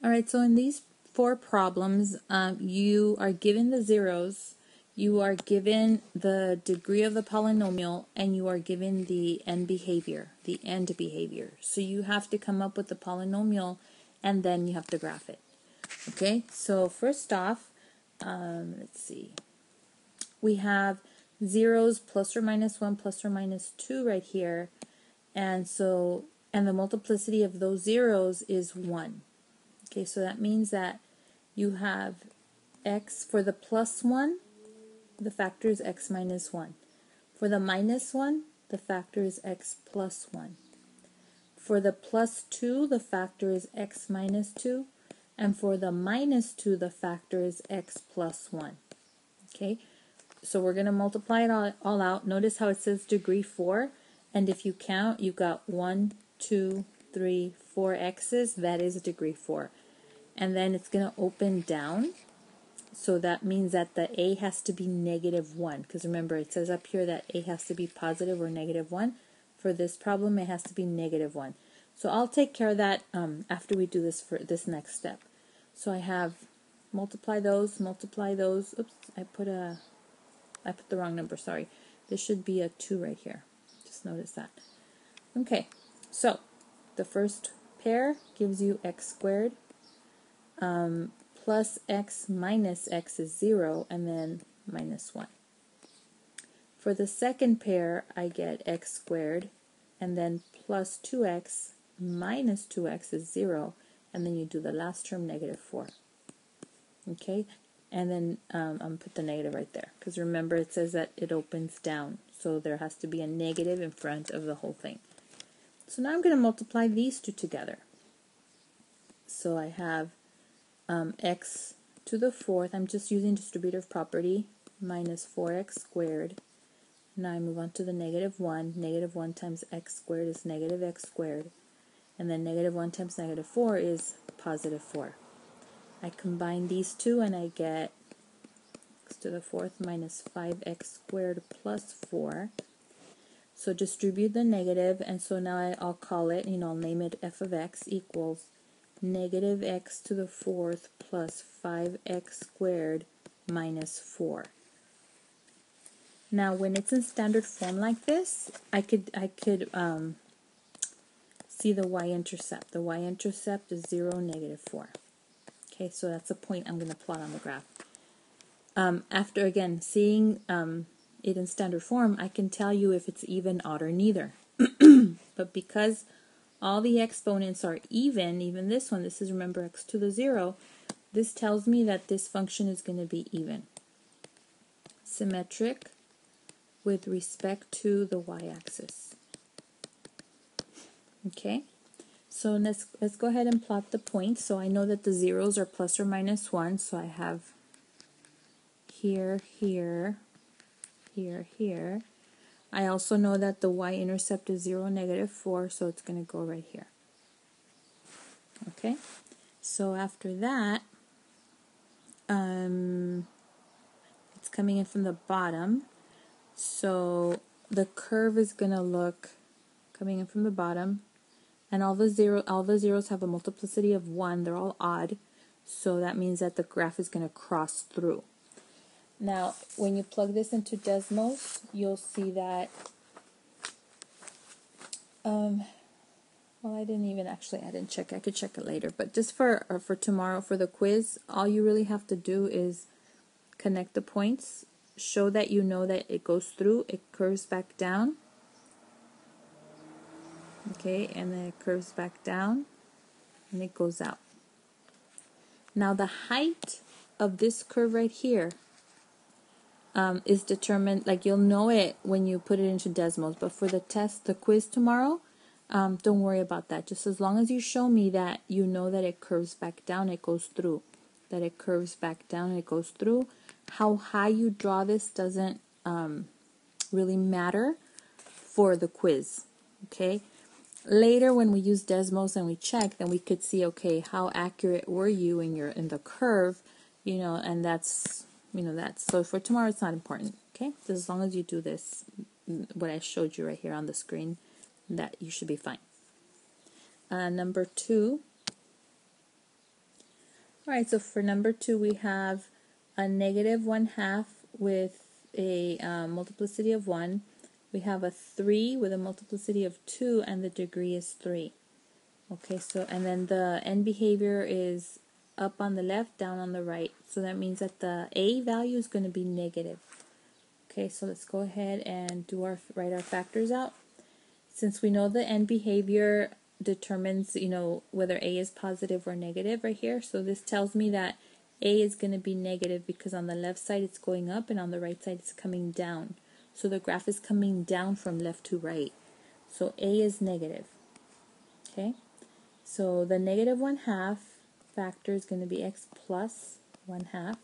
All right, so in these four problems, you are given the zeros, you are given the degree of the polynomial, and you are given the end behavior, So you have to come up with the polynomial, and then you have to graph it. Okay, so first off, let's see. We have zeros plus or minus 1 plus or minus 2 right here, and the multiplicity of those zeros is 1. Okay, so that means that you have x for the plus 1, the factor is x minus 1. For the minus 1, the factor is x plus 1. For the plus 2, the factor is x minus 2. And for the minus 2, the factor is x plus 1. Okay, so we're going to multiply it all out. Notice how it says degree 4. And if you count, you've got 1, 2, 3, 4 x's. That is degree 4. And then it's going to open down. So that means that the a has to be negative 1. Because remember, it says up here that a has to be positive or negative 1. For this problem, it has to be negative 1. So I'll take care of that after we do this for this next step. So I have multiply those. Oops, I put the wrong number, sorry. This should be a 2 right here. Just notice that. Okay, so the first pair gives you x squared. Plus x minus x is 0, and then minus 1. For the second pair, I get x squared, and then plus 2x minus 2x is 0, and then you do the last term, negative 4. Okay, and then I'm put the negative right there, because remember it says that it opens down, so there has to be a negative in front of the whole thing. So now I'm going to multiply these two together. So I have x to the 4th, I'm just using distributive property, minus 4x squared. Now I move on to the negative 1. Negative 1 times x squared is negative x squared. And then negative 1 times negative 4 is positive 4. I combine these two and I get x to the 4th minus 5x squared plus 4. So distribute the negative, and so now I'll call it, I'll name it f of x equals negative x to the 4th plus 5x squared minus 4. Now when it's in standard form like this, I could see the y-intercept. The y-intercept is 0, negative 4. Okay, so that's a point I'm going to plot on the graph. After, again, seeing it in standard form, I can tell you if it's even, odd, or neither. But because all the exponents are even this one, this is, remember, x to the 0, this tells me that this function is going to be even. Symmetric with respect to the y-axis. Okay, so let's go ahead and plot the points. So I know that the zeros are plus or minus 1, so I have here, here, here, here. I also know that the y-intercept is 0, negative 4, so it's going to go right here. Okay, so after that, it's coming in from the bottom, so the curve is going to look coming in from the bottom, and all the zeros have a multiplicity of 1. They're all odd, so that means that the graph is going to cross through. Now, when you plug this into Desmos, you'll see that, well, I didn't check. I could check it later. But just for tomorrow, for the quiz, all you really have to do is connect the points, show that you know that it goes through, it curves back down. Okay, and then it curves back down, and it goes out. Now, the height of this curve right here is determined, like you'll know it when you put it into Desmos, but for the quiz tomorrow, don't worry about that. Just as long as you show me that you know that it curves back down, it goes through. That it curves back down, it goes through. How high you draw this doesn't really matter for the quiz. Okay? Later, when we use Desmos and we check, then we could see, okay, how accurate were you in the curve, and that's. So for tomorrow it's not important, okay? So as long as you do this, what I showed you right here on the screen, that you should be fine. Number 2, Alright, so for number 2 we have a negative 1/2 with a multiplicity of 1. We have a 3 with a multiplicity of 2 and the degree is 3. Okay, so and then the end behavior is up on the left, down on the right. So that means that the A value is going to be negative. Okay, so let's go ahead and write our factors out. Since we know the end behavior determines, whether A is positive or negative right here. So this tells me that A is going to be negative because on the left side it's going up and on the right side it's coming down. So the graph is coming down from left to right. So A is negative. Okay, so the negative 1/2 factor is going to be x plus 1/2.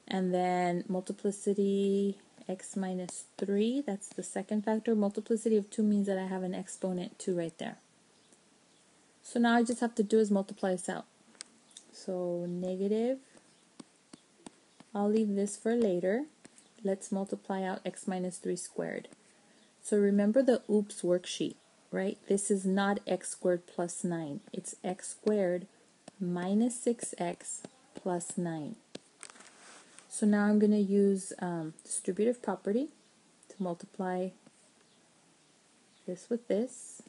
And then multiplicity x minus 3, that's the second factor. Multiplicity of 2 means that I have an exponent 2 right there. So now I just have to do is multiply this out. So negative, I'll leave this for later. Let's multiply out x minus 3 squared. So remember the OOPS worksheet, right? This is not x squared plus 9. It's x squared minus 6x plus 9. So now I'm going to use distributive property to multiply this with this,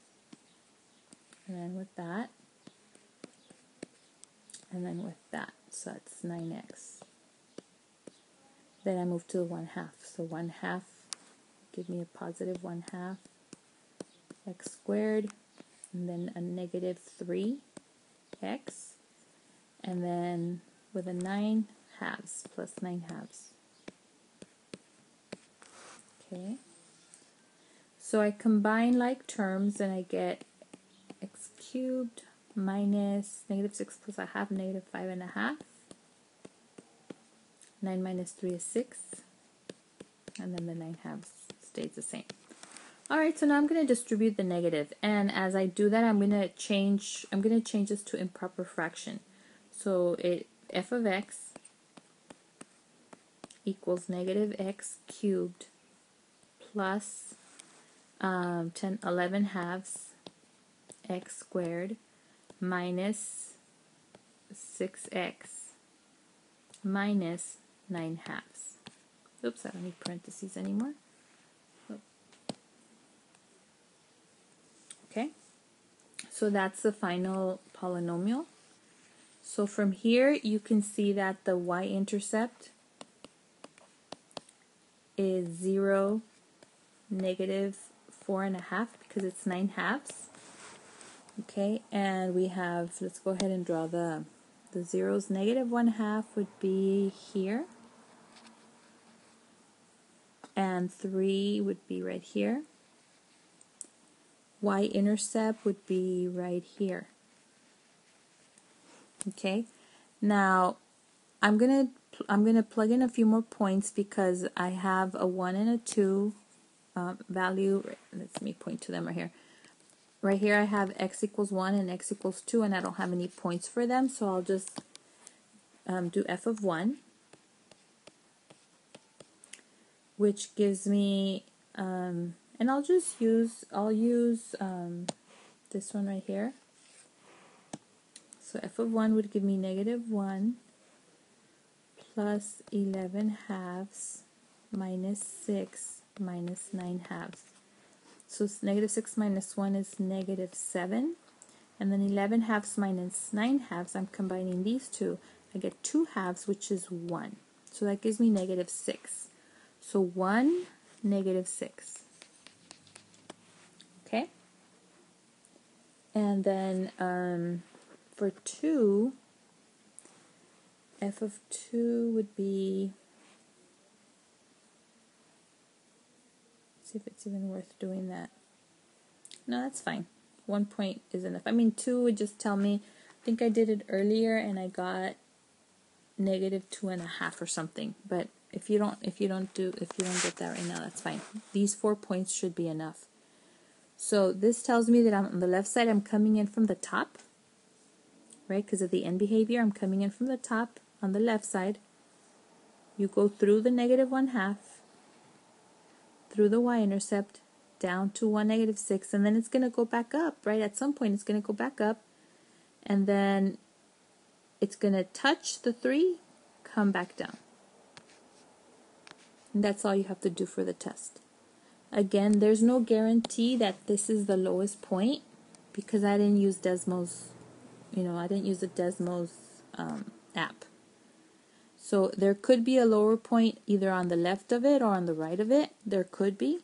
and then with that, and then with that. So that's 9x. Then I move to the 1/2. So 1/2 give me a positive 1/2 x squared, and then a negative 3x, and then with a 9 halves plus 9 halves. Okay, so I combine like terms and I get x cubed minus negative 6 plus a half, negative 5.5. 9 minus 3 is 6, and then the 9 halves stays the same. Alright, so now I'm going to distribute the negative, and as I do that I'm going to change this to improper fraction. So f of x equals negative x cubed plus 11 halves x squared minus 6x minus 9 halves. Oops, I don't need parentheses anymore. Okay, so that's the final polynomial. So from here you can see that the y-intercept is 0, negative 4.5 because it's 9 halves. Okay, and we have, let's go ahead and draw the zeros. Negative 1/2 would be here, and 3 would be right here. Y-intercept would be right here. Okay, now I'm gonna plug in a few more points because I have a 1 and a 2 value. Let me point to them right here. Right here I have x equals 1 and x equals 2, and I don't have any points for them, so I'll just do f of 1, which gives me, and I'll use this one right here. So f of 1 would give me negative 1 plus 11 halves minus 6 minus 9 halves. So negative 6 minus 1 is negative 7. And then 11 halves minus 9 halves, I'm combining these two. I get 2 halves, which is 1. So that gives me negative 6. So 1, negative 6. Okay? And then for 2, f of 2 would be, see if it's even worth doing that. No, that's fine. 1 point is enough. I mean, 2 would just tell me, I think I did it earlier and I got negative 2.5 or something. But if you don't get that right now, that's fine. These 4 points should be enough. So this tells me that on the left side I'm coming in from the top, right? Because of the end behavior, I'm coming in from the top on the left side. You go through the negative 1/2, through the y-intercept, down to 1, negative 6, and then it's going to go back up, right? At some point it's going to go back up, and then it's going to touch the 3, come back down. And that's all you have to do for the test. Again, there's no guarantee that this is the lowest point because I didn't use Desmos, I didn't use the Desmos app. So there could be a lower point either on the left of it or on the right of it. There could be.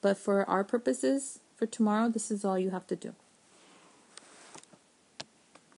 But for our purposes, for tomorrow, this is all you have to do.